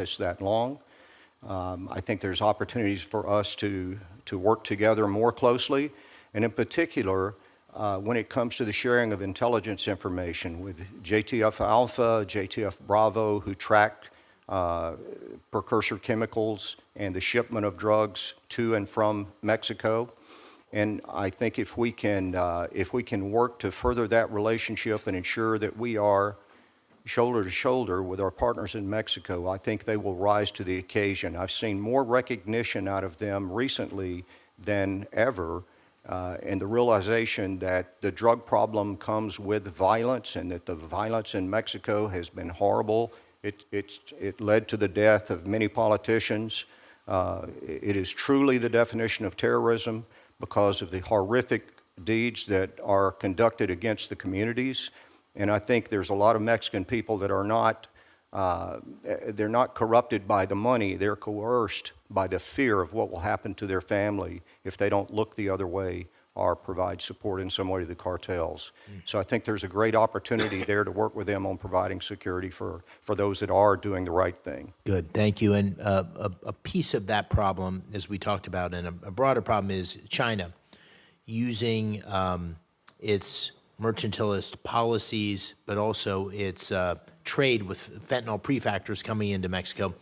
us that long. I think there's opportunities for us to work together more closely, and in particular, when it comes to the sharing of intelligence information with JTF Alpha, JTF Bravo, who track precursor chemicals and the shipment of drugs to and from Mexico. And I think if we can work to further that relationship and ensure that we are shoulder to shoulder with our partners in Mexico, I think they will rise to the occasion. I've seen more recognition out of them recently than ever, and the realization that the drug problem comes with violence, and that the violence in Mexico has been horrible. It led to the death of many politicians. It is truly the definition of terrorism because of the horrific deeds that are conducted against the communities. And I think there's a lot of Mexican people that are not, they're not corrupted by the money, they're coerced by the fear of what will happen to their family if they don't look the other way or provide support in some way to the cartels. So I think there's a great opportunity there to work with them on providing security for those that are doing the right thing. Good, thank you. And a piece of that problem, as we talked about, and a broader problem is China using its mercantilist policies, but also its trade with fentanyl prefactors coming into Mexico,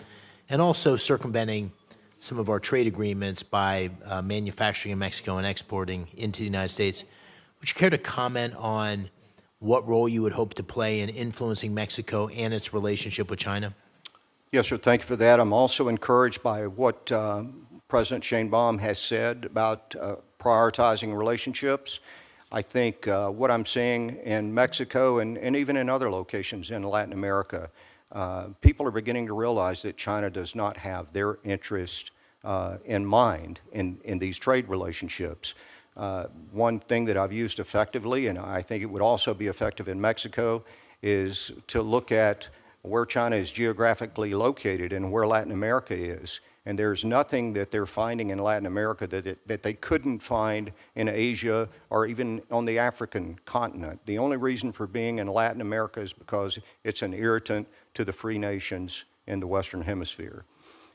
and also circumventing some of our trade agreements by manufacturing in Mexico and exporting into the United States. Would you care to comment on what role you would hope to play in influencing Mexico and its relationship with China? Yes, sir, thank you for that. I'm also encouraged by what President Sheinbaum has said about prioritizing relationships. I think what I'm seeing in Mexico and even in other locations in Latin America, people are beginning to realize that China does not have their interest in mind in these trade relationships. One thing that I've used effectively, and I think it would also be effective in Mexico, is to look at where China is geographically located and where Latin America is. And there's nothing that they're finding in Latin America that they couldn't find in Asia or even on the African continent. The only reason for being in Latin America is because it's an irritant to the free nations in the Western Hemisphere.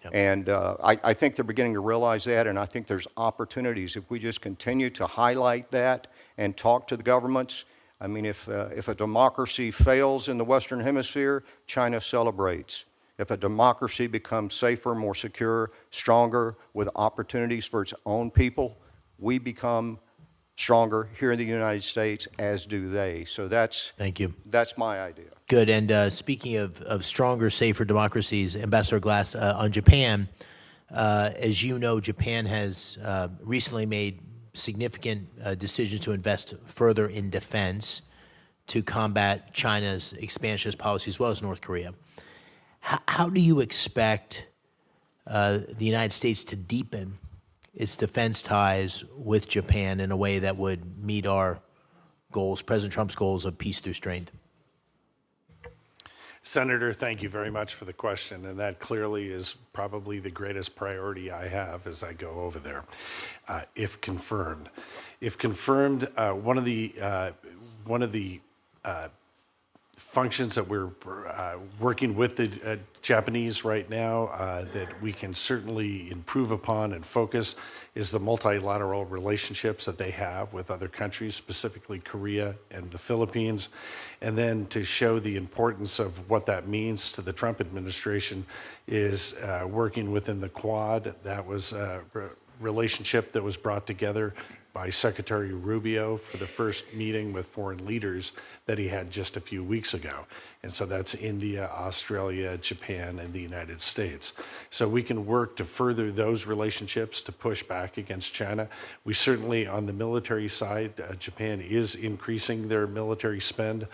Yep. And I think they're beginning to realize that, and I think there's opportunities if we just continue to highlight that and talk to the governments. I mean, if a democracy fails in the Western Hemisphere, China celebrates. If a democracy becomes safer, more secure, stronger, with opportunities for its own people, we become stronger here in the United States, as do they. So that's, thank you. That's my idea. Good. And speaking of stronger, safer democracies, Ambassador Glass, on Japan, as you know, Japan has recently made significant decisions to invest further in defense to combat China's expansionist policy, as well as North Korea. How do you expect the United States to deepen its defense ties with Japan in a way that would meet our goals, President Trump's goals of peace through strength? Senator, thank you very much for the question, and that clearly is probably the greatest priority I have as I go over there, if confirmed. If confirmed, one of the functions that we're working with the Japanese right now that we can certainly improve upon and focus is the multilateral relationships that they have with other countries, specifically Korea and the Philippines. And then to show the importance of what that means to the Trump administration is working within the Quad. That was a relationship that was brought together by Secretary Rubio for the first meeting with foreign leaders that he had just a few weeks ago. And so that's India, Australia, Japan, and the United States. So we can work to further those relationships to push back against China. We certainly, on the military side, Japan is increasing their military spend.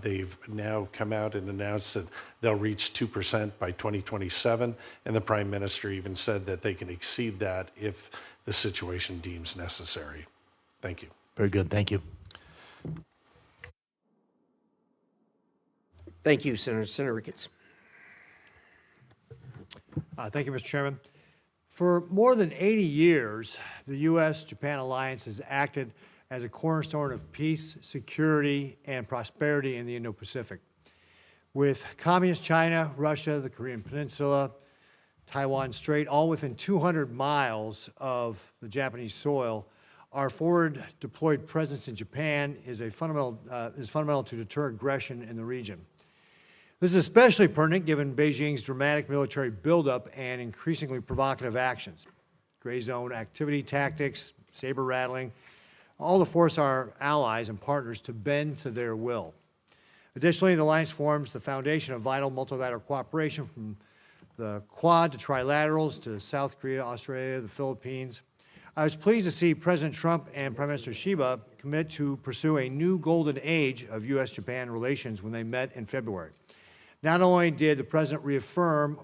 They've now come out and announced that they'll reach 2% by 2027, and the Prime Minister even said that they can exceed that if the situation deems necessary. Thank you. Very good. Thank you. Thank you, Senator. Senator Ricketts. Thank you, Mr. Chairman. For more than 80 years, the U.S.-Japan alliance has acted as a cornerstone of peace, security, and prosperity in the Indo-Pacific. With Communist China, Russia, the Korean Peninsula, Taiwan Strait, all within 200 miles of the Japanese soil, our forward deployed presence in Japan is fundamental to deter aggression in the region. This is especially pertinent given Beijing's dramatic military buildup and increasingly provocative actions. Gray zone activity tactics, saber rattling, all to force our allies and partners to bend to their will. Additionally, the alliance forms the foundation of vital multilateral cooperation from the Quad to trilaterals to South Korea, Australia, the Philippines. I was pleased to see President Trump and Prime Minister Shiba commit to pursue a new golden age of U.S.-Japan relations when they met in February. Not only did the President reaffirm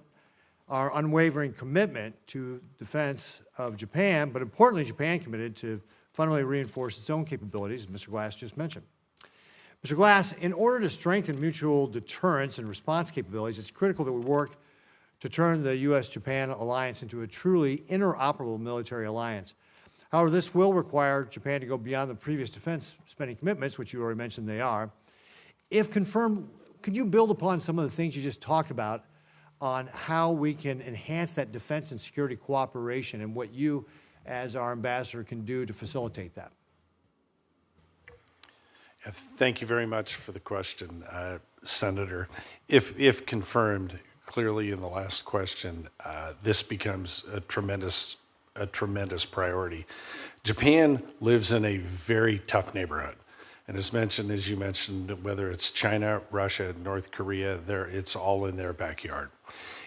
our unwavering commitment to defense of Japan, but importantly, Japan committed to fundamentally reinforce its own capabilities, as Mr. Glass just mentioned. Mr. Glass, in order to strengthen mutual deterrence and response capabilities, it's critical that we work to turn the U.S.-Japan alliance into a truly interoperable military alliance. However, this will require Japan to go beyond the previous defense spending commitments, which you already mentioned they are. If confirmed, could you build upon some of the things you just talked about on how we can enhance that defense and security cooperation and what you, as our ambassador, can do to facilitate that? Thank you very much for the question, Senator. If confirmed, clearly in the last question, this becomes a tremendous priority. Japan lives in a very tough neighborhood. And as you mentioned, whether it's China, Russia, North Korea, it's all in their backyard.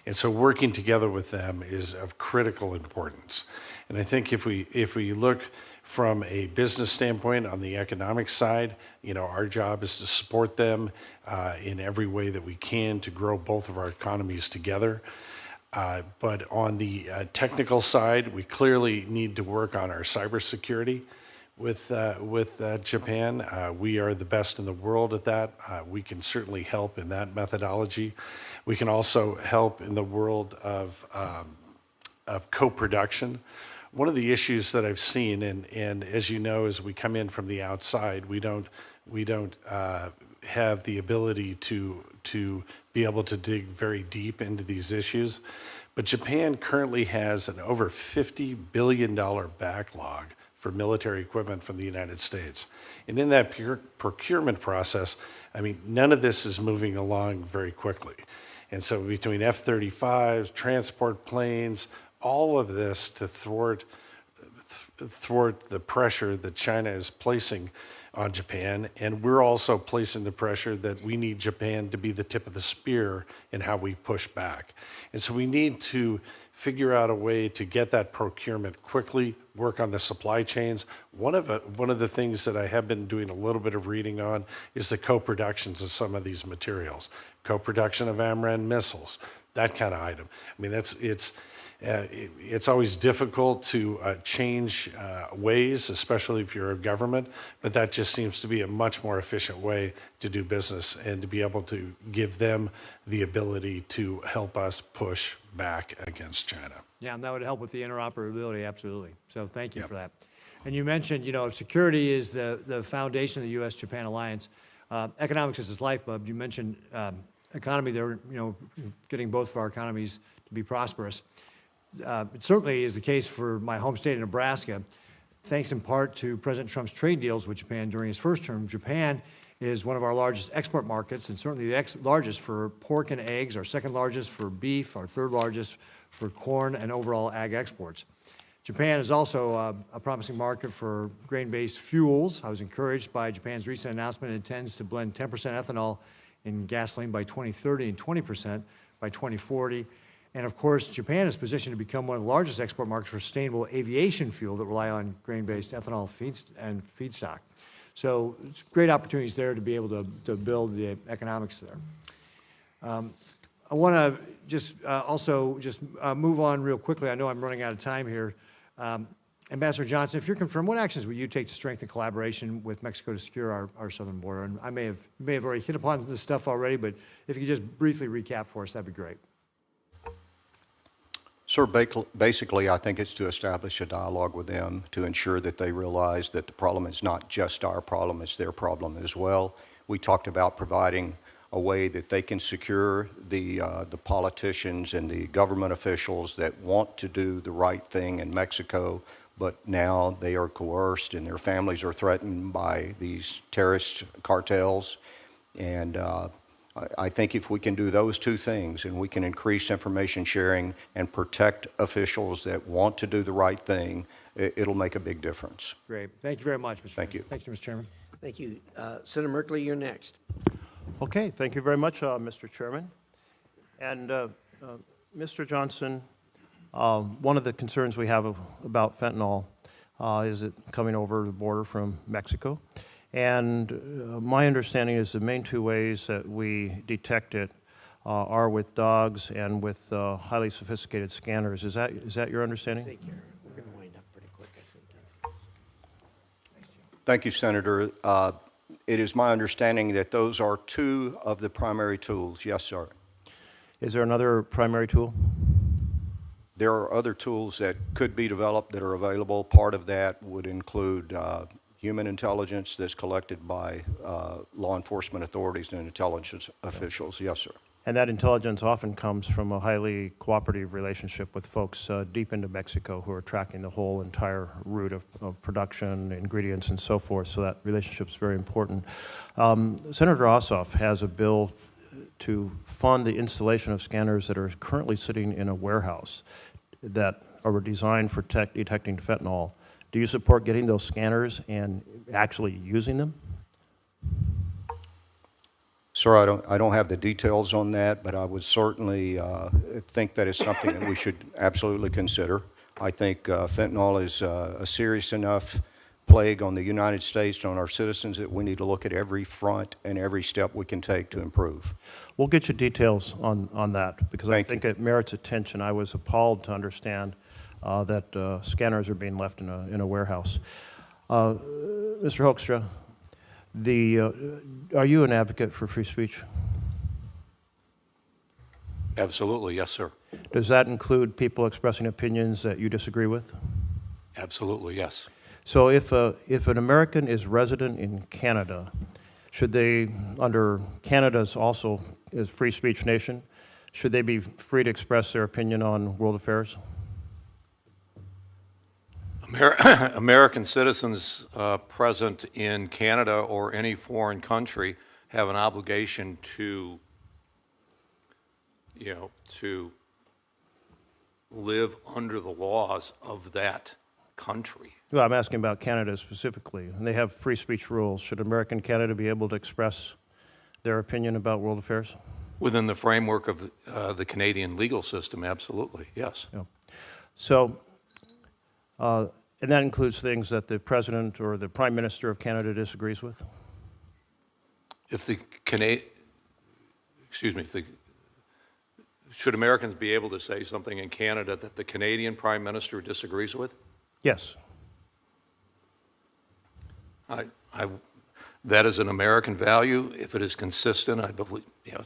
And so working together with them is of critical importance. And I think if we look from a business standpoint on the economic side, our job is to support them in every way that we can to grow both of our economies together. But on the technical side, we clearly need to work on our cybersecurity with Japan. We are the best in the world at that. We can certainly help in that methodology. We can also help in the world of co-production. One of the issues that I've seen, and as you know, as we come in from the outside, we don't have the ability to be able to dig very deep into these issues. But Japan currently has an over $50 billion backlog for military equipment from the United States. And in that procurement process, none of this is moving along very quickly. And so between F-35s, transport planes, all of this to thwart the pressure that China is placing on Japan, and we're also placing the pressure that we need Japan to be the tip of the spear in how we push back. And so we need to figure out a way to get that procurement quickly, work on the supply chains. One of the things that I have been doing a little bit of reading on is the co-productions of some of these materials. Co-production of AMRAAM missiles, that kind of item. It's always difficult to change ways, especially if you're a government, but that just seems to be a much more efficient way to do business and to be able to give them the ability to help us push back against China. Yeah, and that would help with the interoperability, absolutely. So thank you for that. And you mentioned, security is the foundation of the U.S.-Japan alliance. Economics is its lifeblood. You mentioned economy there, getting both of our economies to be prosperous. It certainly is the case for my home state of Nebraska. Thanks in part to President Trump's trade deals with Japan during his first term, Japan is one of our largest export markets, and certainly the largest for pork and eggs, our second largest for beef, our third largest for corn and overall ag exports. Japan is also a promising market for grain-based fuels. I was encouraged by Japan's recent announcement it intends to blend 10% ethanol in gasoline by 2030 and 20% by 2040. And of course, Japan is positioned to become one of the largest export markets for sustainable aviation fuel that rely on grain-based ethanol and feedstock. So it's great opportunities there to be able to build the economics there. I want to just also move on real quickly. I know I'm running out of time here. Ambassador Johnson, if you're confirmed, what actions will you take to strengthen collaboration with Mexico to secure our southern border? And I may have already hit upon this stuff already, but if you could just briefly recap for us, that'd be great. Sir, basically, I think it's to establish a dialogue with them to ensure that they realize that the problem is not just our problem, it's their problem as well. We talked about providing a way that they can secure the politicians and the government officials that want to do the right thing in Mexico, but now they are coerced and their families are threatened by these terrorist cartels. And I think if we can do those two things and we can increase information sharing and protect officials that want to do the right thing, it'll make a big difference. Great. Thank you very much, Mr. Thank Chairman. you. Thank you, Mr. Chairman. Thank you. Senator Merkley, you're next. Okay, thank you very much, Mr. Chairman. And Mr. Johnson, one of the concerns we have about fentanyl is it coming over the border from Mexico. And my understanding is the main two ways that we detect it are with dogs and with highly sophisticated scanners. Is that your understanding? Thank you. We're going to wind up pretty quick, I think. Thank you, Senator. It is my understanding that those are two of the primary tools. Yes, sir. Is there another primary tool? There are other tools that could be developed that are available. Part of that would include human intelligence that's collected by law enforcement authorities and intelligence officials. Yes, sir. And that intelligence often comes from a highly cooperative relationship with folks deep into Mexico who are tracking the whole entire route of production, ingredients, and so forth. So that relationship is very important. Senator Ossoff has a bill to fund the installation of scanners that are currently sitting in a warehouse that are designed for detecting fentanyl. Do you support getting those scanners and actually using them? Sir, I don't have the details on that, but I would certainly think that is something that we should absolutely consider. I think fentanyl is a serious enough plague on the United States, on our citizens, that we need to look at every front and every step we can take to improve. We'll get you details on that because I Thank think you. it merits attention. I was appalled to understand that scanners are being left in a warehouse. Mr. Hoekstra, are you an advocate for free speech? Absolutely, yes, sir. Does that include people expressing opinions that you disagree with? Absolutely, yes. So if an American is resident in Canada, should they, under Canada's also is free speech nation, should they be free to express their opinion on world affairs? American citizens present in Canada or any foreign country have an obligation to, to live under the laws of that country. Well, I'm asking about Canada specifically, and they have free speech rules. Should American Canada be able to express their opinion about world affairs? Within the framework of the Canadian legal system, absolutely, yes. Yeah. So, and that includes things that the President or the Prime Minister of Canada disagrees with? If the should Americans be able to say something in Canada that the Canadian Prime Minister disagrees with? Yes. That is an American value. If it is consistent, I believe,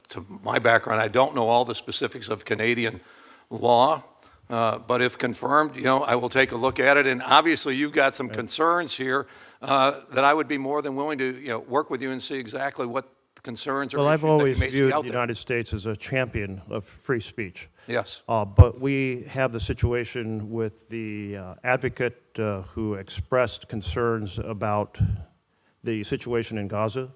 to my background, I don't know all the specifics of Canadian law, but if confirmed, I will take a look at it. And obviously, you've got some concerns here that I would be more than willing to, work with you and see exactly what the concerns or Well, I've issues that always you may see viewed out the there. United States as a champion of free speech. Yes. But we have the situation with the advocate who expressed concerns about the situation in Gaza,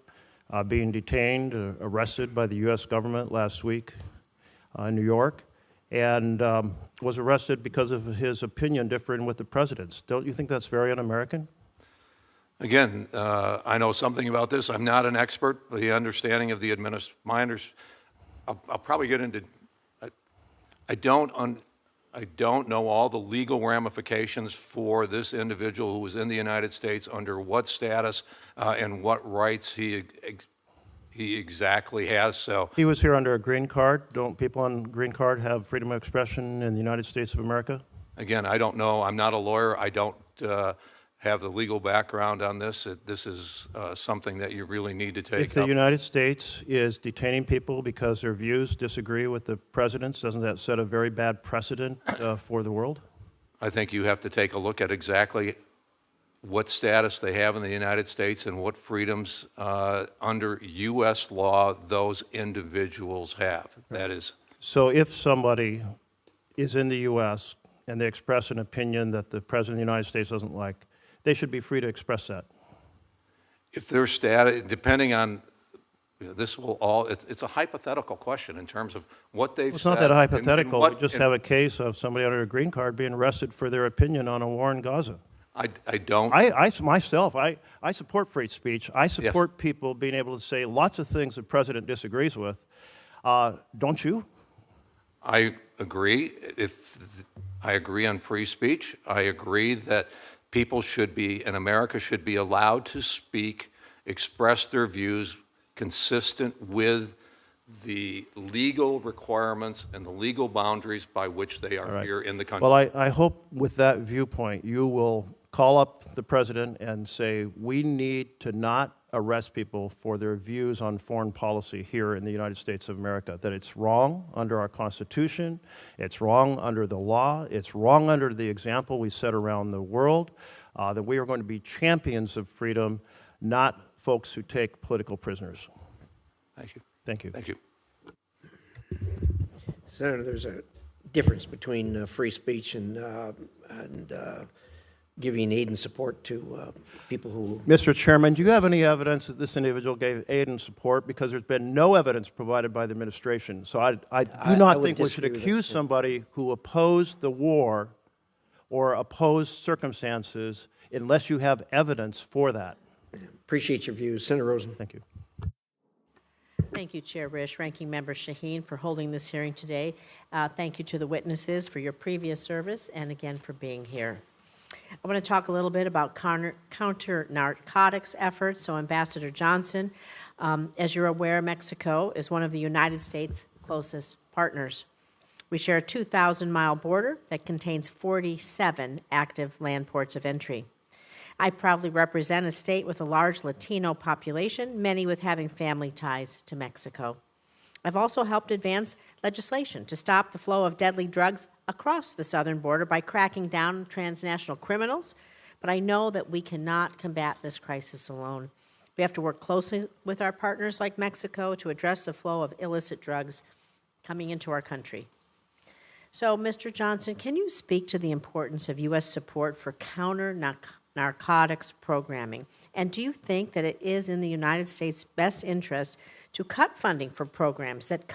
being detained, arrested by the U.S. government last week in New York, and was arrested because of his opinion differing with the president's. Don't you think that's very un-American? Again, I know something about this. I'm not an expert. The understanding of the I'll probably get into. I don't know all the legal ramifications for this individual who was in the United States, under what status and what rights he exactly has. So He was here under a green card. Don't people on green card have freedom of expression in the United States of America? again, I don't know. I'm not a lawyer. I don't have the legal background on this. This is something that you really need to take If the up. United States is detaining people because their views disagree with the president's, doesn't that set a very bad precedent for the world? I think you have to take a look at exactly what status they have in the United States and what freedoms under U.S. law those individuals have. That is, So if somebody is in the U.S. and they express an opinion that the President of the United States doesn't like, they should be free to express that. if their status, depending on, this will all, it's a hypothetical question in terms of what they've It's said. not that and hypothetical. what- We just and have a case of somebody under a green card being arrested for their opinion on a war in Gaza. I don't. Myself, I support free speech. I support people being able to say lots of things the president disagrees with. Don't you? I agree. I agree on free speech. I agree that people should be, in America, should be allowed to speak, express their views consistent with the legal requirements and the legal boundaries by which they are here in the country. Well, I hope with that viewpoint, you will call up the president and say, we need to not arrest people for their views on foreign policy here in the United States of America, that it's wrong under our Constitution, it's wrong under the law, it's wrong under the example we set around the world, that we are going to be champions of freedom, not folks who take political prisoners. Thank you. Thank you. Thank you. Senator, there's a difference between free speech and giving aid and support to people who... Mr. Chairman, do you have any evidence that this individual gave aid and support? Because there's been no evidence provided by the administration. So I do not would think we should disagree with accuse that. somebody who opposed the war or opposed circumstances unless you have evidence for that. Appreciate your views. Senator Rosen. Thank you. Thank you, Chair Risch, Ranking Member Shaheen, for holding this hearing today. Thank you to the witnesses for your previous service and again for being here. I want to talk a little bit about counter-narcotics efforts. So, Ambassador Johnson, as you're aware, Mexico is one of the United States' closest partners. We share a 2,000-mile border that contains 47 active land ports of entry. I proudly represent a state with a large Latino population, many with having family ties to Mexico. I've also helped advance legislation to stop the flow of deadly drugs across the southern border by cracking down on transnational criminals, but I know that we cannot combat this crisis alone. We have to work closely with our partners like Mexico to address the flow of illicit drugs coming into our country. So, Mr. Johnson, can you speak to the importance of U.S. support for counter-narcotics programming? And do you think that it is in the United States' best interest to cut funding for programs that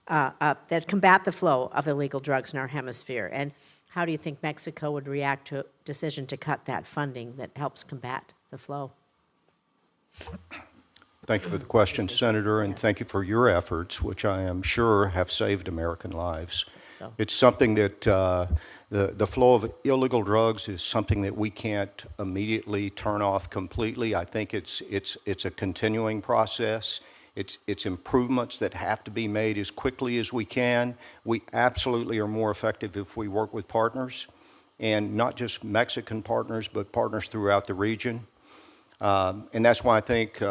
that combat the flow of illegal drugs in our hemisphere? And how do you think Mexico would react to a decision to cut that funding that helps combat the flow? Thank you for the question, Senator, and thank you for your efforts, which I am sure have saved American lives. So. It's something that the flow of illegal drugs is something that we can't immediately turn off completely. I think it's a continuing process. It's improvements that have to be made as quickly as we can. We absolutely are more effective if we work with partners, and not just Mexican partners, but partners throughout the region. And that's why I think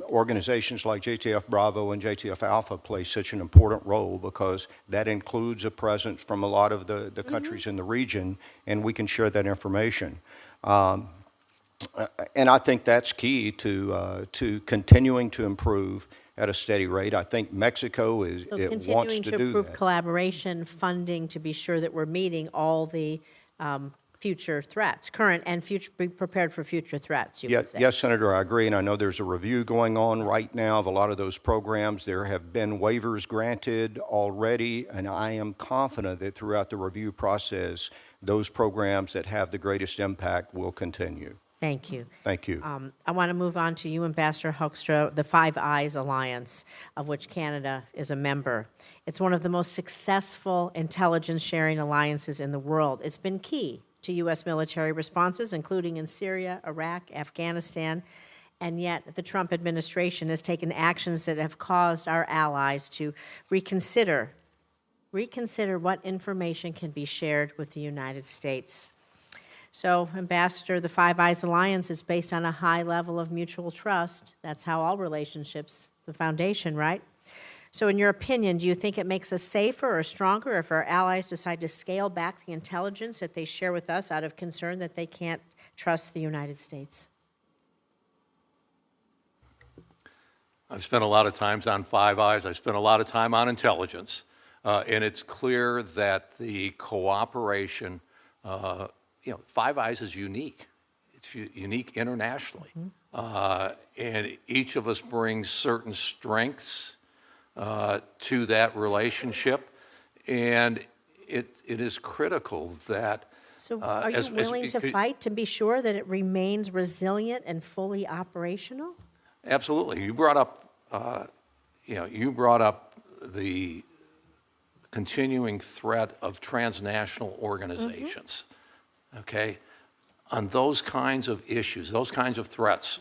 organizations like JTF Bravo and JTF Alpha play such an important role, because that includes a presence from a lot of the countries in the region, and we can share that information. And I think that's key to continuing to improve at a steady rate. I think Mexico wants to do that. Continuing to improve collaboration, funding, to be sure that we're meeting all the future threats, current and future, be prepared for future threats, you would say. Yes, Senator, I agree, and I know there's a review going on right now of a lot of those programs. There have been waivers granted already, and I am confident that throughout the review process, those programs that have the greatest impact will continue. Thank you. Thank you. I want to move on to you, Ambassador Hoekstra, the Five Eyes Alliance, of which Canada is a member. It's one of the most successful intelligence sharing alliances in the world. It's been key to U.S. military responses, including in Syria, Iraq, Afghanistan, and yet the Trump administration has taken actions that have caused our allies to reconsider what information can be shared with the United States. So, Ambassador, the Five Eyes Alliance is based on a high level of mutual trust. That's how all relationships, the foundation, right? So in your opinion, do you think it makes us safer or stronger if our allies decide to scale back the intelligence that they share with us out of concern that they can't trust the United States? I've spent a lot of times on Five Eyes. I've spent a lot of time on intelligence. And it's clear that the cooperation, Five Eyes is unique. It's unique internationally. And each of us brings certain strengths to that relationship. And it is critical that. So are you willing to fight to be sure that it remains resilient and fully operational? Absolutely. You brought up, the continuing threat of transnational organizations, okay? On those kinds of issues, those kinds of threats,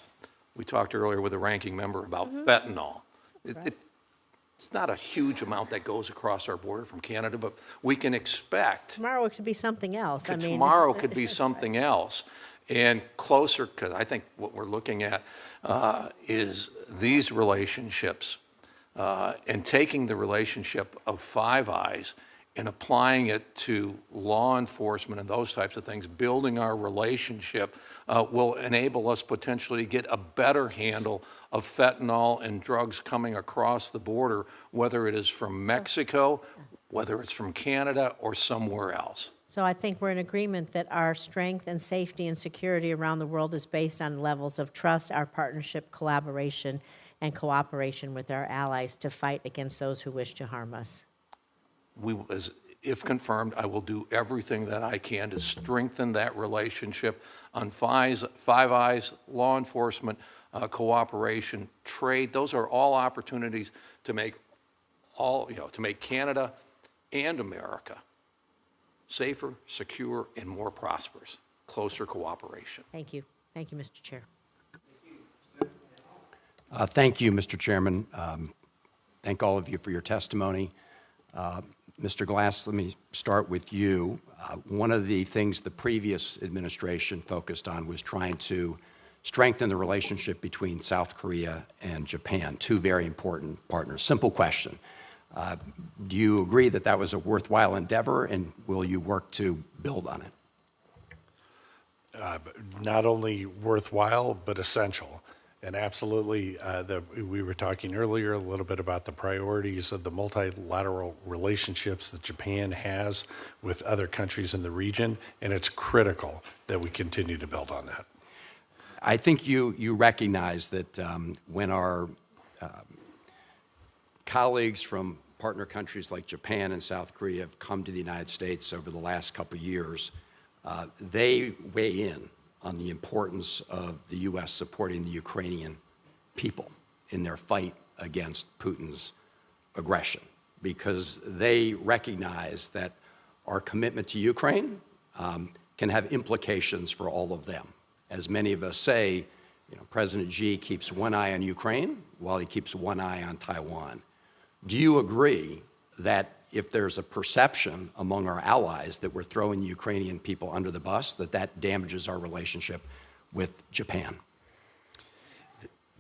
we talked earlier with the ranking member about fentanyl. It's not a huge amount that goes across our border from Canada, but we can expect. Tomorrow it could be something else. Tomorrow could be something else. And closer, because I think what we're looking at is these relationships and taking the relationship of Five Eyes and applying it to law enforcement and those types of things, building our relationship will enable us potentially to get a better handle of fentanyl and drugs coming across the border, whether it is from Mexico, whether it's from Canada, or somewhere else. So I think we're in agreement that our strength and safety and security around the world is based on levels of trust, our partnership, collaboration, and cooperation with our allies to fight against those who wish to harm us. If confirmed, I will do everything that I can to strengthen that relationship on Five Eyes, law enforcement, cooperation, trade. Those are all opportunities to make Canada and America safer, secure, and more prosperous. Closer cooperation. Thank you. Thank you, Mr. Chair. Thank you, Mr. Chairman. Thank all of you for your testimony. Mr. Glass, let me start with you. One of the things the previous administration focused on was trying to strengthen the relationship between South Korea and Japan, two very important partners. Simple question. Do you agree that that was a worthwhile endeavor, and will you work to build on it? Not only worthwhile, but essential. And absolutely, we were talking earlier a little bit about the priorities of the multilateral relationships that Japan has with other countries in the region, and it's critical that we continue to build on that. I think you recognize that when our colleagues from partner countries like Japan and South Korea have come to the United States over the last couple of years, they weigh in on the importance of the U.S. supporting the Ukrainian people in their fight against Putin's aggression, because they recognize that our commitment to Ukraine can have implications for all of them. As many of us say, President Xi keeps one eye on Ukraine while he keeps one eye on Taiwan. Do you agree that if there's a perception among our allies that we're throwing the Ukrainian people under the bus, that damages our relationship with Japan?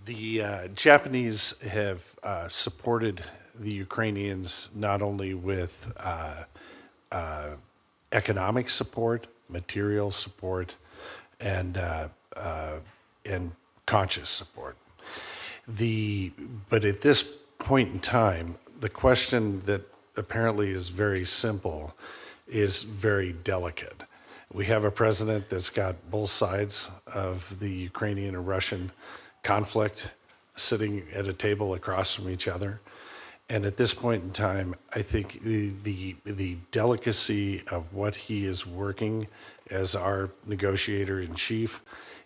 The Japanese have supported the Ukrainians not only with economic support, material support, and conscious support. But at this point in time, the question that apparently is very simple is very delicate. We have a president that's got both sides of the Ukrainian and Russian conflict sitting at a table across from each other. And at this point in time, I think the delicacy of what he is working as our negotiator in chief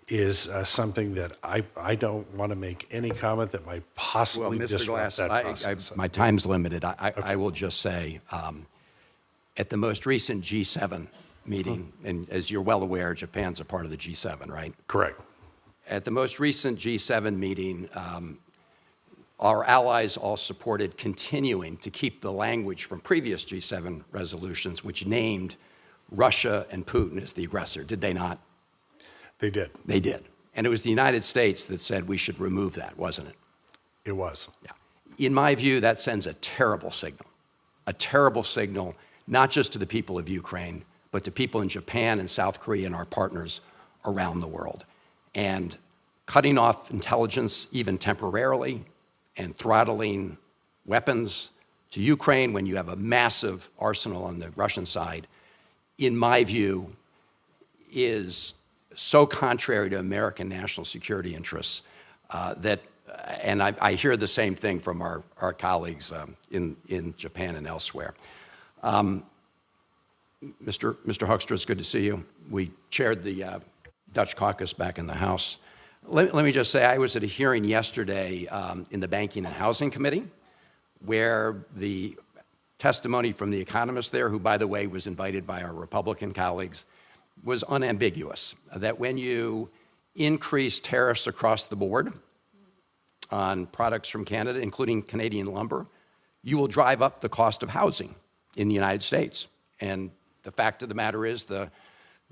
is something that I don't want to make any comment that might possibly disrupt that process. My time's limited. I will just say, at the most recent G7 meeting, and as you're well aware, Japan's a part of the G7, right? Correct. At the most recent G7 meeting, our allies all supported continuing to keep the language from previous G7 resolutions, which named Russia and Putin as the aggressor. Did they not? They did. They did. And it was the United States that said we should remove that, wasn't it? It was. Yeah. In my view, that sends a terrible signal, not just to the people of Ukraine, but to people in Japan and South Korea and our partners around the world. And cutting off intelligence, even temporarily, and throttling weapons to Ukraine when you have a massive arsenal on the Russian side, in my view, is so contrary to American national security interests and I hear the same thing from our colleagues in Japan and elsewhere. Mr. Hoekstra, it's good to see you. We chaired the Dutch caucus back in the House. Let me just say, I was at a hearing yesterday in the Banking and Housing Committee where the testimony from the economist there, who, by the way, was invited by our Republican colleagues, was unambiguous, that when you increase tariffs across the board on products from Canada, including Canadian lumber, you will drive up the cost of housing in the United States. And the fact of the matter is the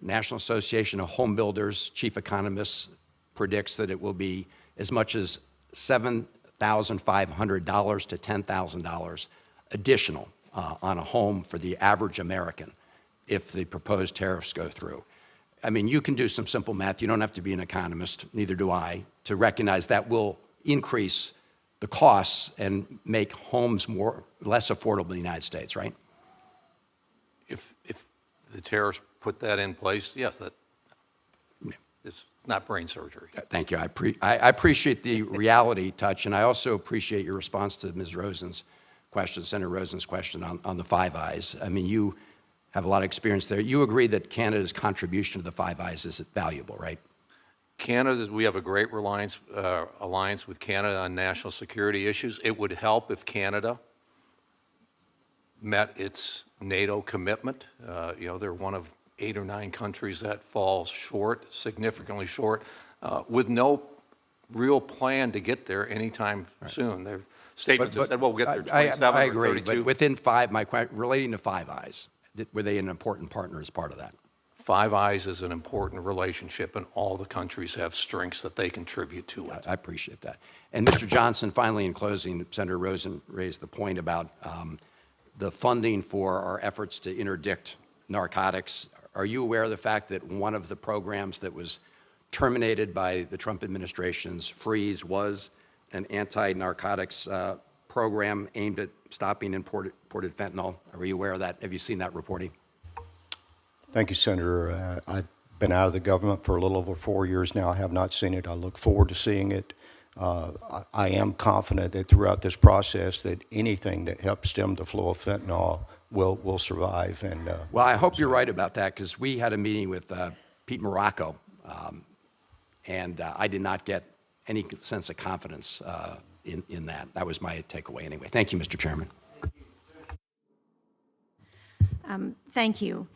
National Association of Home Builders chief economist predicts that it will be as much as $7,500 to $10,000 additional on a home for the average American if the proposed tariffs go through. I mean, you can do some simple math. You don't have to be an economist, neither do I, to recognize that will increase the costs and make homes less affordable in the United States, right? If the tariffs put that in place, yes, it's not brain surgery. Thank you. I appreciate the reality touch, and I also appreciate your response to Ms. Rosen's question, Senator Rosen's question on the Five Eyes. I mean, you have a lot of experience there. You agree that Canada's contribution to the Five Eyes is valuable, right? Canada, we have a great alliance with Canada on national security issues. It would help if Canada met its NATO commitment. They're one of 8 or 9 countries that falls short, significantly short, with no real plan to get there anytime soon. Their statements have said, well, we'll get there 27 I or agree, 32. but within relating to Five Eyes, were they an important partner as part of that? Five Eyes is an important relationship, and all the countries have strengths that they contribute to it. I appreciate that. And Mr. Johnson, finally in closing, Senator Rosen raised the point about the funding for our efforts to interdict narcotics. Are you aware of the fact that one of the programs that was terminated by the Trump administration's freeze was an anti-narcotics program aimed at stopping imported fentanyl? Are you aware of that? Have you seen that reporting? Thank you, Senator. I've been out of the government for a little over 4 years now. I have not seen it. I look forward to seeing it. I am confident that throughout this process that anything that helps stem the flow of fentanyl will survive. And well, I hope you're right about that, because we had a meeting with Pete Morocco, and I did not get any sense of confidence in that. That was my takeaway anyway. Thank you, Mr. Chairman. Thank you.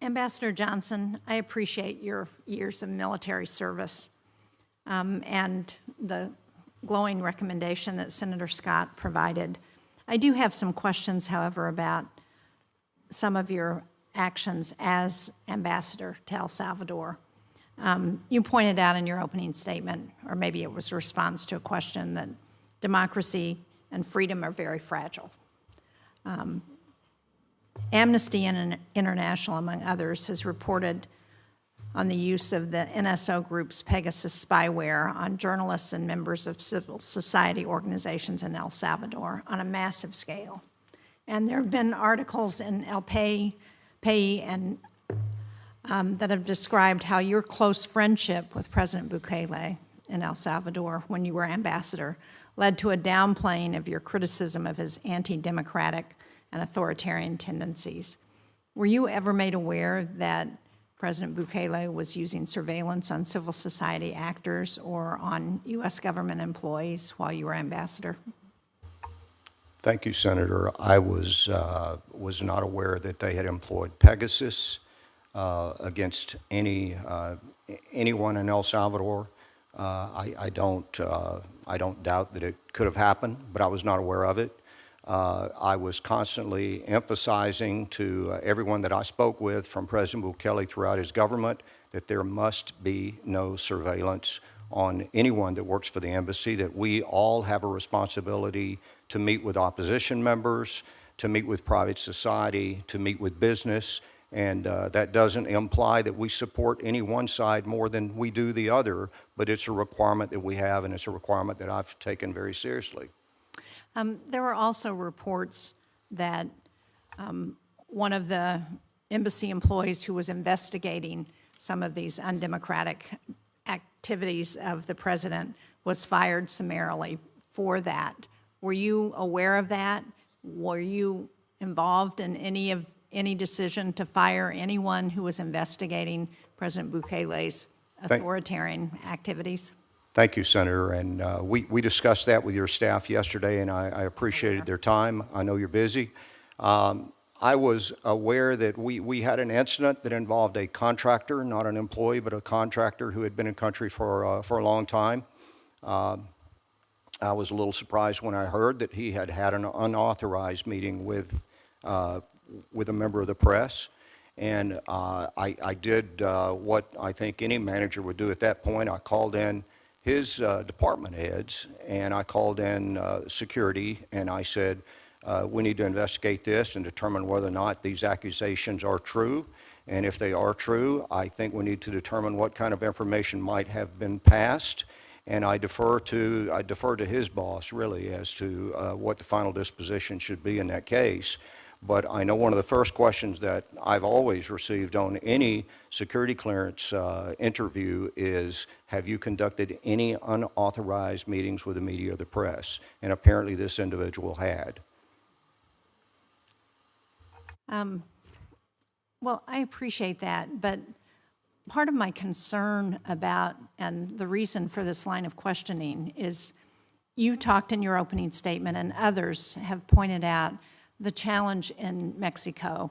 Ambassador Johnson, I appreciate your years of military service and the glowing recommendation that Senator Scott provided. I do have some questions, however, about some of your actions as ambassador to El Salvador. You pointed out in your opening statement, or maybe it was a response to a question, that democracy and freedom are very fragile. Amnesty International, among others, has reported on the use of the NSO Group's Pegasus spyware on journalists and members of civil society organizations in El Salvador on a massive scale. And there have been articles in El País and that have described how your close friendship with President Bukele in El Salvador when you were ambassador led to a downplaying of your criticism of his anti-democratic and authoritarian tendencies. Were you ever made aware that President Bukele was using surveillance on civil society actors or on U.S. government employees while you were ambassador? thank you, Senator. I was not aware that they had employed Pegasus against anyone in El Salvador. I don't doubt that it could have happened, but I was not aware of it. I was constantly emphasizing to everyone that I spoke with, from President Bukele throughout his government, that there must be no surveillance on anyone that works for the embassy, that we all have a responsibility to meet with opposition members, to meet with private society, to meet with business, and that doesn't imply that we support any one side more than we do the other, but it's a requirement that we have, and it's a requirement that I've taken very seriously. There were also reports that one of the embassy employees who was investigating some of these undemocratic activities of the president was fired summarily for that. Were you aware of that? Were you involved in any decision to fire anyone who was investigating President Bukele's authoritarian activities? Thank you, Senator, and we discussed that with your staff yesterday, and I appreciated their time. I know you're busy. I was aware that we had an incident that involved a contractor, not an employee, but a contractor who had been in country for a long time. I was a little surprised when I heard that he had had an unauthorized meeting with a member of the press. And I did what I think any manager would do at that point. I called in his department heads, and I called in security, and I said, we need to investigate this and determine whether or not these accusations are true. And if they are true, I think we need to determine what kind of information might have been passed. And I defer to his boss, really, as to what the final disposition should be in that case. But I know one of the first questions that I've always received on any security clearance interview is, have you conducted any unauthorized meetings with the media or the press? And apparently this individual had. Well, I appreciate that, but part of my concern about, and the reason for this line of questioning, is you talked in your opening statement, and others have pointed out the challenge in Mexico,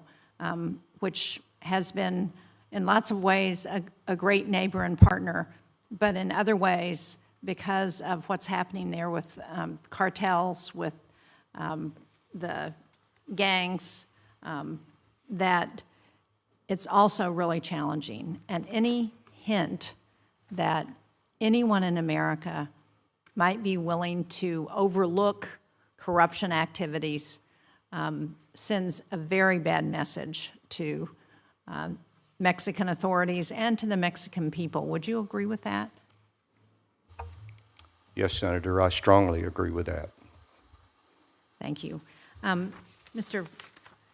which has been in lots of ways a great neighbor and partner, but in other ways, because of what's happening there with cartels, with the gangs, that it's also really challenging. And any hint that anyone in America might be willing to overlook corruption activities sends a very bad message to Mexican authorities and to the Mexican people. Would you agree with that? Yes, Senator, I strongly agree with that. Thank you. Mr.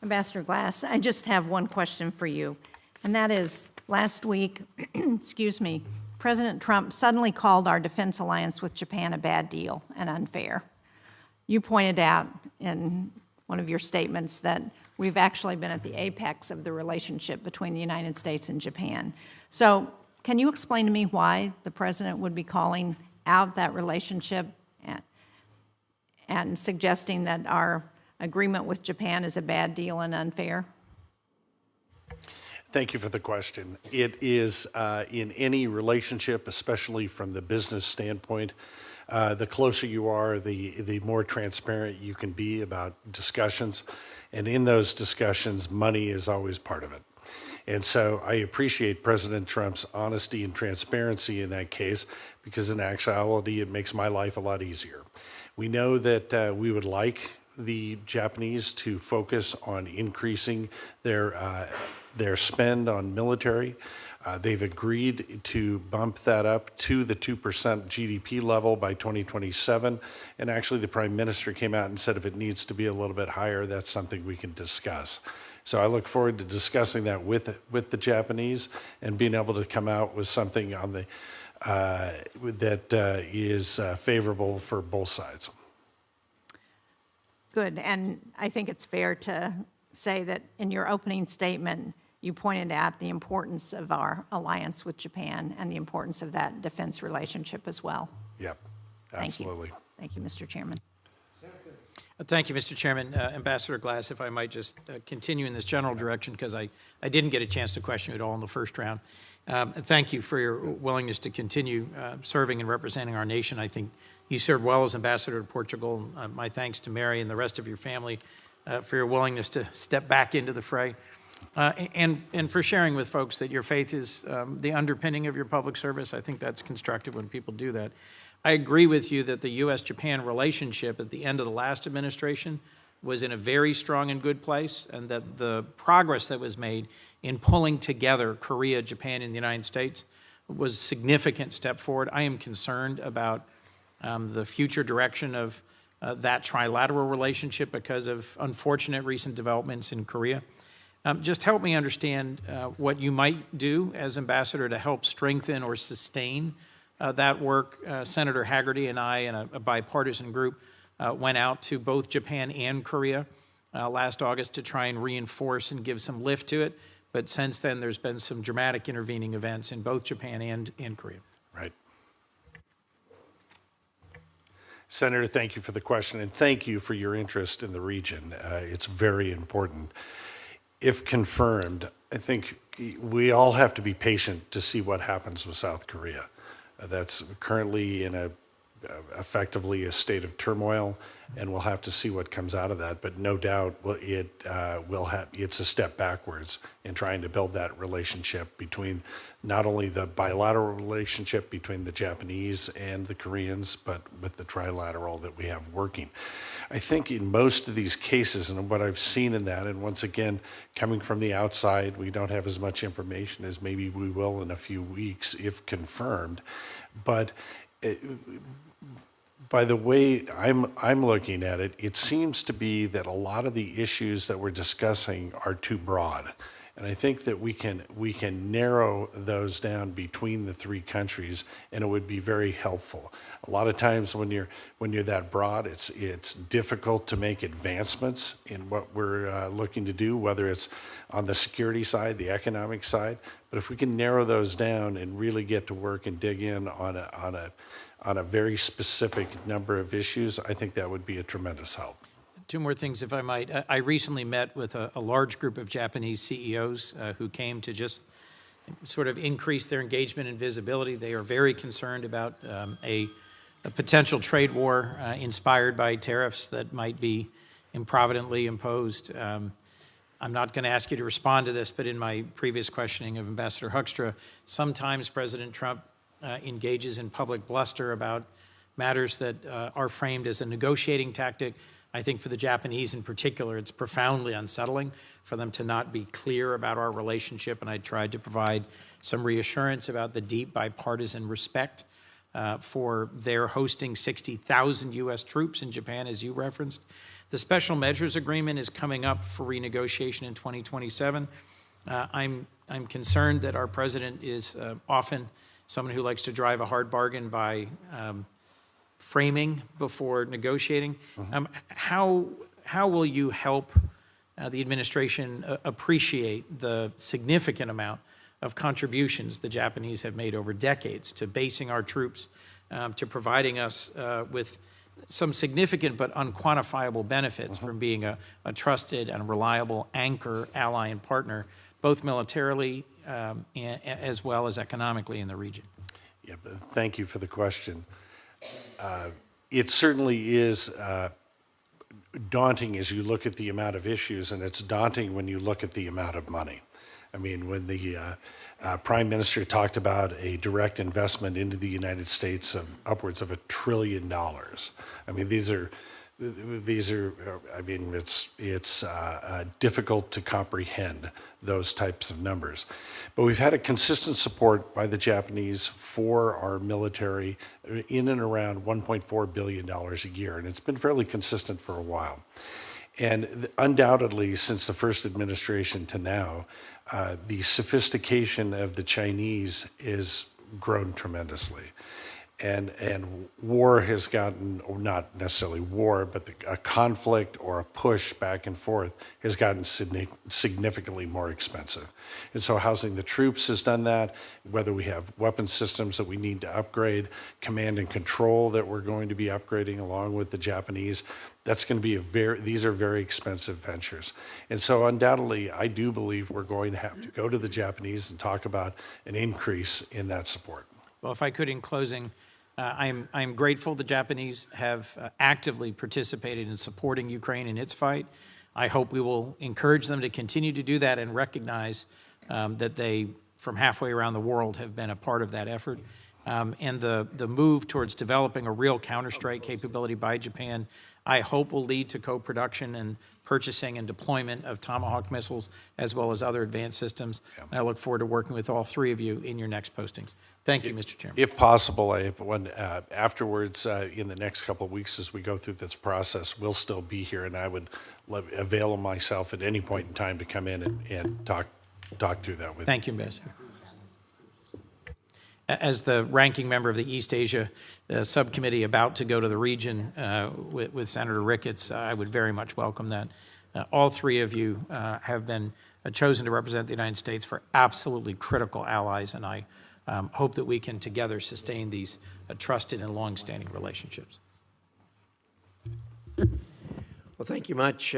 Ambassador Glass, I just have one question for you, and that is, last week, excuse me, President Trump suddenly called our defense alliance with Japan a bad deal and unfair. You pointed out in one of your statements that we've actually been at the apex of the relationship between the United States and Japan. So can you explain to me why the president would be calling out that relationship and suggesting that our agreement with Japan is a bad deal and unfair? Thank you for the question. It is in any relationship, especially from the business standpoint, the closer you are, the more transparent you can be about discussions. And in those discussions, money is always part of it. And so I appreciate President Trump's honesty and transparency in that case, because in actuality, it makes my life a lot easier. We know that we would like the Japanese to focus on increasing their spend on military. They've agreed to bump that up to the 2% GDP level by 2027. And actually, the Prime Minister came out and said if it needs to be a little bit higher, that's something we can discuss. So I look forward to discussing that with the Japanese and being able to come out with something on the that is favorable for both sides. Good, and I think it's fair to say that in your opening statement, you pointed out the importance of our alliance with Japan and the importance of that defense relationship as well. Yep, absolutely. Thank you, Mr. Chairman. Thank you, Mr. Chairman. Ambassador Glass, if I might just continue in this general direction, because I didn't get a chance to question you at all in the first round. And thank you for your willingness to continue serving and representing our nation. I think you served well as ambassador to Portugal. My thanks to Mary and the rest of your family for your willingness to step back into the fray. And for sharing with folks that your faith is the underpinning of your public service. I think that's constructive when people do that. I agree with you that the U.S.-Japan relationship at the end of the last administration was in a very strong and good place, and that the progress that was made in pulling together Korea, Japan, and the United States was a significant step forward. I am concerned about the future direction of that trilateral relationship because of unfortunate recent developments in Korea. Just help me understand what you might do as ambassador to help strengthen or sustain that work. Senator Haggerty and I and a bipartisan group went out to both Japan and Korea last August to try and reinforce and give some lift to it. But since then, there's been some dramatic intervening events in both Japan and Korea. Right. Senator, thank you for the question, and thank you for your interest in the region. It's very important. If confirmed, I think we all have to be patient to see what happens with South Korea. That's currently in effectively a state of turmoil, and we'll have to see what comes out of that. But no doubt, it's a step backwards in trying to build that relationship between not only the bilateral relationship between the Japanese and the Koreans, but with the trilateral that we have working. I think in most of these cases, and what I've seen in that, and once again, coming from the outside, we don't have as much information as maybe we will in a few weeks if confirmed, but by the way I'm looking at it, it seems to be that a lot of the issues that we're discussing are too broad. And I think that we can narrow those down between the three countries, and it would be very helpful. A lot of times when you're that broad, it's difficult to make advancements in what we're looking to do, whether it's on the security side, the economic side. But if we can narrow those down and really get to work and dig in on a very specific number of issues, I think that would be a tremendous help. Two more things, if I might. I recently met with a large group of Japanese CEOs who came to just sort of increase their engagement and visibility. They are very concerned about a potential trade war inspired by tariffs that might be improvidently imposed. I'm not going to ask you to respond to this, but in my previous questioning of Ambassador Hoekstra, sometimes President Trump engages in public bluster about matters that are framed as a negotiating tactic. I think for the Japanese in particular, it's profoundly unsettling for them to not be clear about our relationship, and I tried to provide some reassurance about the deep bipartisan respect for their hosting 60,000 U.S. troops in Japan, as you referenced. The Special Measures Agreement is coming up for renegotiation in 2027. I'm concerned that our president is often someone who likes to drive a hard bargain by framing before negotiating. How will you help the administration appreciate the significant amount of contributions the Japanese have made over decades to basing our troops, to providing us with some significant but unquantifiable benefits from being a trusted and reliable anchor, ally, and partner, both militarily as well as economically in the region? Yeah, but thank you for the question. It certainly is daunting as you look at the amount of issues, and it's daunting when you look at the amount of money. I mean, when the Prime Minister talked about a direct investment into the United States of upwards of $1 trillion. I mean, these are, I mean, it's difficult to comprehend those types of numbers. But we've had a consistent support by the Japanese for our military in and around $1.4 billion a year, and it's been fairly consistent for a while. And undoubtedly, since the first administration to now, the sophistication of the Chinese is grown tremendously. And war has gotten, or not necessarily war, but a conflict or a push back and forth has gotten significantly more expensive. And so housing the troops has done that, whether we have weapon systems that we need to upgrade, command and control that we're going to be upgrading along with the Japanese, that's going to be these are very expensive ventures. And so undoubtedly, I do believe we're going to have to go to the Japanese and talk about an increase in that support. Well, if I could, in closing, I'm grateful the Japanese have actively participated in supporting Ukraine in its fight. I hope we will encourage them to continue to do that and recognize that they, from halfway around the world, have been a part of that effort. And the move towards developing a real counterstrike capability by Japan, I hope will lead to co-production and purchasing and deployment of Tomahawk missiles, as well as other advanced systems. And I look forward to working with all three of you in your next postings. Thank you, Mr. Chairman. If possible, I have one afterwards in the next couple of weeks as we go through this process. We'll still be here, and I would avail myself at any point in time to come in and talk through that with you. Thank you, Ambassador. As the ranking member of the East Asia subcommittee about to go to the region with Senator Ricketts, I would very much welcome that. All three of you have been chosen to represent the United States for absolutely critical allies, and I hope that we can together sustain these trusted and long-standing relationships. Well, thank you much.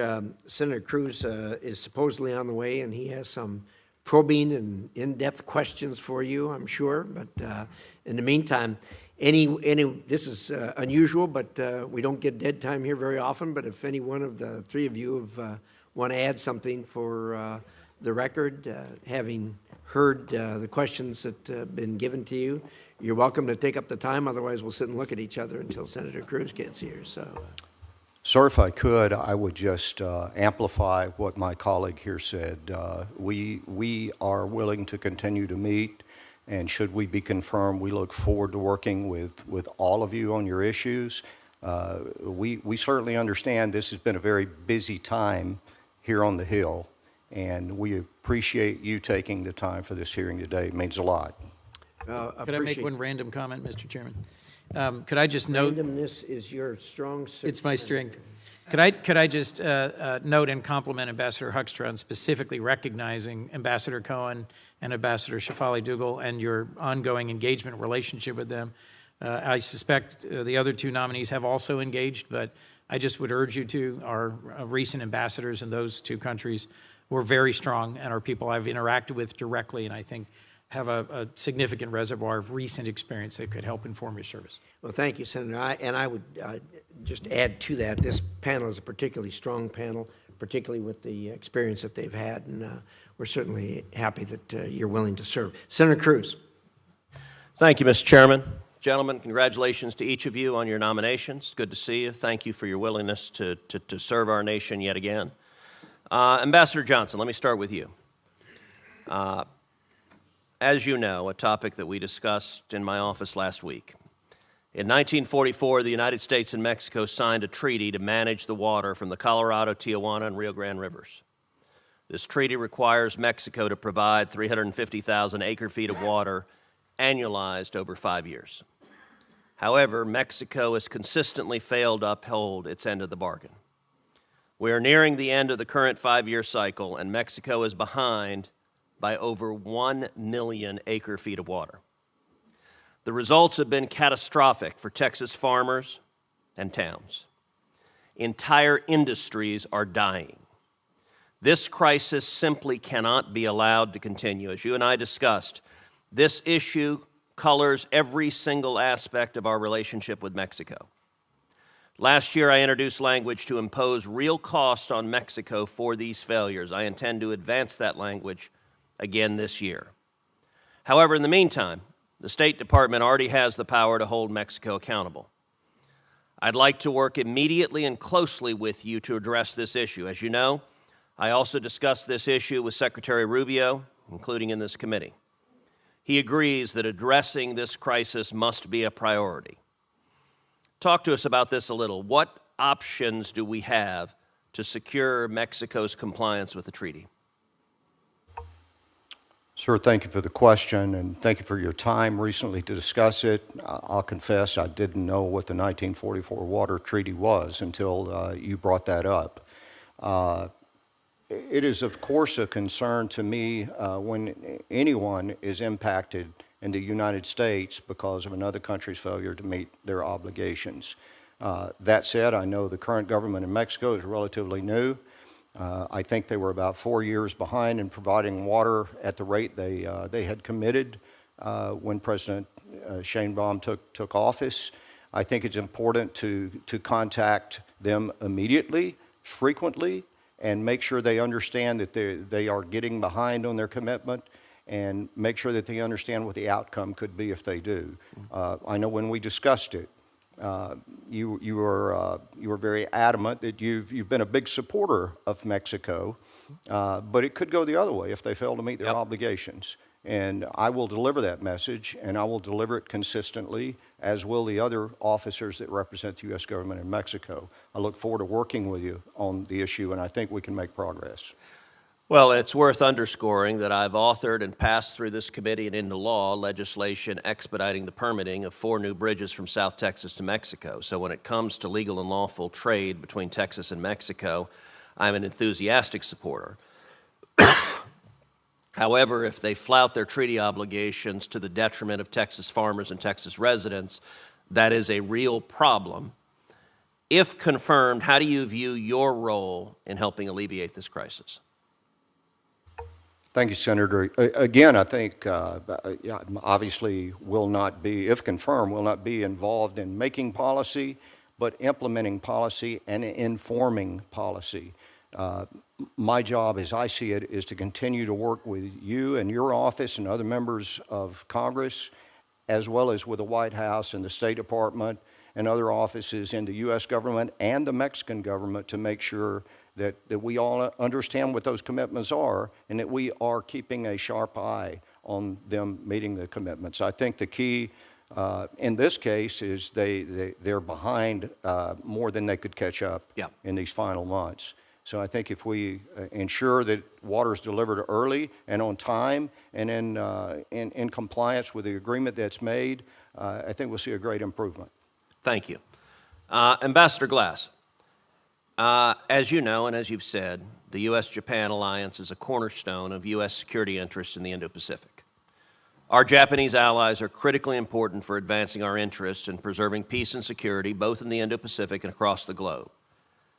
Senator Cruz is supposedly on the way, and he has some probing and in-depth questions for you, I'm sure. But in the meantime, this is unusual, but we don't get dead time here very often. But if any one of the three of you want to add something for the record, having heard the questions that have been given to you, you're welcome to take up the time. Otherwise, we'll sit and look at each other until Senator Cruz gets here. So. Sir, if I could, I would just amplify what my colleague here said. We are willing to continue to meet, and should we be confirmed, we look forward to working with all of you on your issues. We certainly understand this has been a very busy time here on the Hill, and we appreciate you taking the time for this hearing today. It means a lot. Could I make one random comment, Mr. Chairman? Could I just note? Randomness is your strong suit. It's my strength. Could I just note and compliment Ambassador Huckstrand on specifically recognizing Ambassador Cohen and Ambassador Shafali Dougal and your ongoing engagement relationship with them. I suspect the other two nominees have also engaged, but I just would urge you to. Our recent ambassadors in those two countries were very strong and are people I've interacted with directly, and I think have a significant reservoir of recent experience that could help inform your service. Well, thank you, Senator. I would just add to that, this panel is a particularly strong panel, particularly with the experience that they've had, and we're certainly happy that you're willing to serve. Senator Cruz. Thank you, Mr. Chairman. Gentlemen, congratulations to each of you on your nominations. Good to see you. Thank you for your willingness to serve our nation yet again. Ambassador Johnson, let me start with you. As you know, a topic that we discussed in my office last week. In 1944, the United States and Mexico signed a treaty to manage the water from the Colorado, Tijuana, and Rio Grande rivers. This treaty requires Mexico to provide 350,000 acre-feet of water annualized over 5 years. However, Mexico has consistently failed to uphold its end of the bargain. We are nearing the end of the current 5-year cycle, and Mexico is behind by over 1 million acre-feet of water. The results have been catastrophic for Texas farmers and towns. Entire industries are dying. This crisis simply cannot be allowed to continue. As you and I discussed, this issue colors every single aspect of our relationship with Mexico. Last year, I introduced language to impose real cost on Mexico for these failures. I intend to advance that language again this year. However, in the meantime, the State Department already has the power to hold Mexico accountable. I'd like to work immediately and closely with you to address this issue. As you know, I also discussed this issue with Secretary Rubio, including in this committee. He agrees that addressing this crisis must be a priority. Talk to us about this a little. What options do we have to secure Mexico's compliance with the treaty? Sir, thank you for the question, and thank you for your time recently to discuss it. I'll confess I didn't know what the 1944 Water Treaty was until you brought that up. It is, of course, a concern to me when anyone is impacted in the United States because of another country's failure to meet their obligations. That said, I know the current government in Mexico is relatively new. I think they were about 4 years behind in providing water at the rate they had committed when President Sheinbaum took office. I think it's important to contact them immediately, frequently, and make sure they understand that they are getting behind on their commitment, and make sure that they understand what the outcome could be if they do. I know when we discussed it, you were very adamant that you've been a big supporter of Mexico, but it could go the other way if they fail to meet their obligations. And I will deliver that message, and I will deliver it consistently, as will the other officers that represent the U.S. government in Mexico. I look forward to working with you on the issue, and I think we can make progress. Well, it's worth underscoring that I've authored and passed through this committee and into law legislation expediting the permitting of 4 new bridges from South Texas to Mexico. So when it comes to legal and lawful trade between Texas and Mexico, I'm an enthusiastic supporter. However, if they flout their treaty obligations to the detriment of Texas farmers and Texas residents, that is a real problem. If confirmed, how do you view your role in helping alleviate this crisis? Thank you, Senator. Again, I think obviously will not be, if confirmed, will not be involved in making policy, but implementing policy and informing policy. My job, as I see it, is to continue to work with you and your office and other members of Congress, as well as with the White House and the State Department and other offices in the U.S. government and the Mexican government to make sure that we all understand what those commitments are and that we are keeping a sharp eye on them meeting the commitments. I think the key in this case is they're behind more than they could catch up in these final months. So I think if we ensure that water is delivered early and on time and in compliance with the agreement that's made, I think we'll see a great improvement. Thank you. Ambassador Glass, as you know and as you've said, the U.S.-Japan alliance is a cornerstone of U.S. security interests in the Indo-Pacific. Our Japanese allies are critically important for advancing our interests and preserving peace and security both in the Indo-Pacific and across the globe.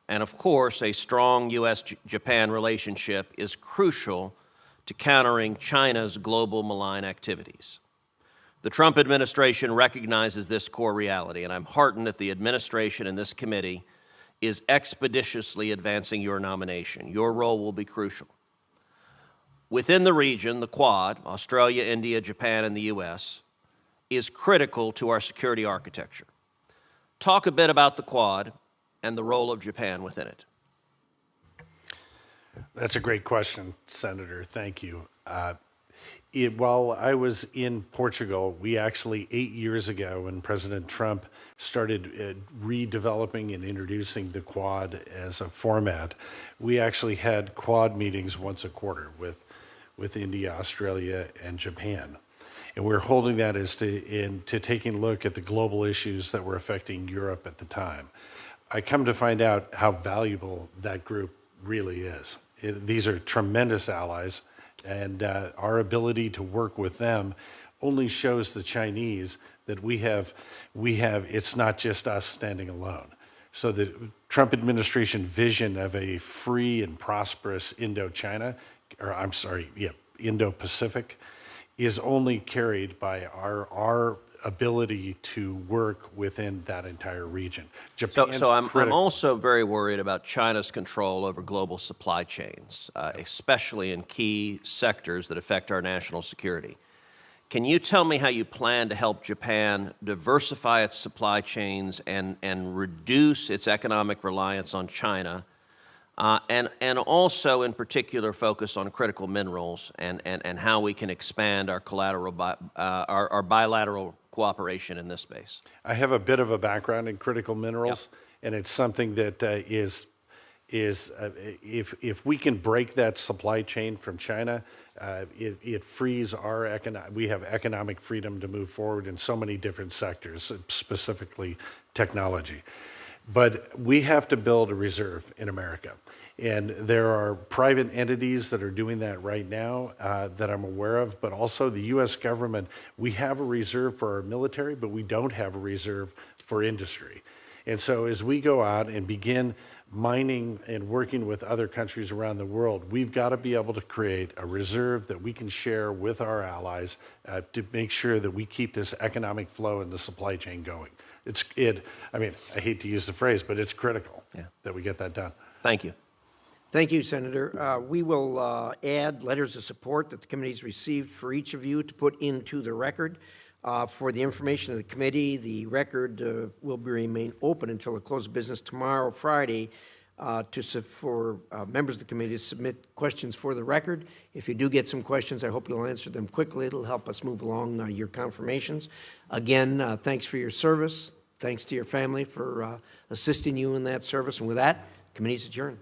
And of course, a strong U.S.-Japan relationship is crucial to countering China's global malign activities. The Trump administration recognizes this core reality, and I'm heartened that the administration and this committee is expeditiously advancing your nomination. Your role will be crucial. Within the region, the Quad, Australia, India, Japan, and the U.S., is critical to our security architecture. Talk a bit about the Quad and the role of Japan within it. That's a great question, Senator. Thank you. While I was in Portugal, we actually 8 years ago, when President Trump started redeveloping and introducing the Quad as a format, we actually had Quad meetings once a quarter with India, Australia, and Japan. And we're holding that as to taking a look at the global issues that were affecting Europe at the time. I come to find out how valuable that group really is. These are tremendous allies, and our ability to work with them only shows the Chinese that we have, it's not just us standing alone. So the Trump administration vision of a free and prosperous Indo-Pacific is only carried by our ability to work within that entire region. So I'm also very worried about China's control over global supply chains, especially in key sectors that affect our national security. Can you tell me how you plan to help Japan diversify its supply chains and reduce its economic reliance on China, and also in particular focus on critical minerals and how we can expand our bilateral cooperation in this space? I have a bit of a background in critical minerals, and it's something that if we can break that supply chain from China, it frees we have economic freedom to move forward in so many different sectors, specifically technology. But we have to build a reserve in America. And there are private entities that are doing that right now that I'm aware of, but also the U.S. government. We have a reserve for our military, but we don't have a reserve for industry. And so as we go out and begin mining and working with other countries around the world, we've got to be able to create a reserve that we can share with our allies to make sure that we keep this economic flow in the supply chain going. I hate to use the phrase, but it's critical that we get that done. Thank you. Thank you, Senator. We will add letters of support that the committee's received for each of you to put into the record. For the information of the committee, the record will remain open until the close of business tomorrow, Friday, for members of the committee to submit questions for the record. If you do get some questions, I hope you'll answer them quickly. It'll help us move along your confirmations. Again, thanks for your service. Thanks to your family for assisting you in that service. And with that, committee's adjourned.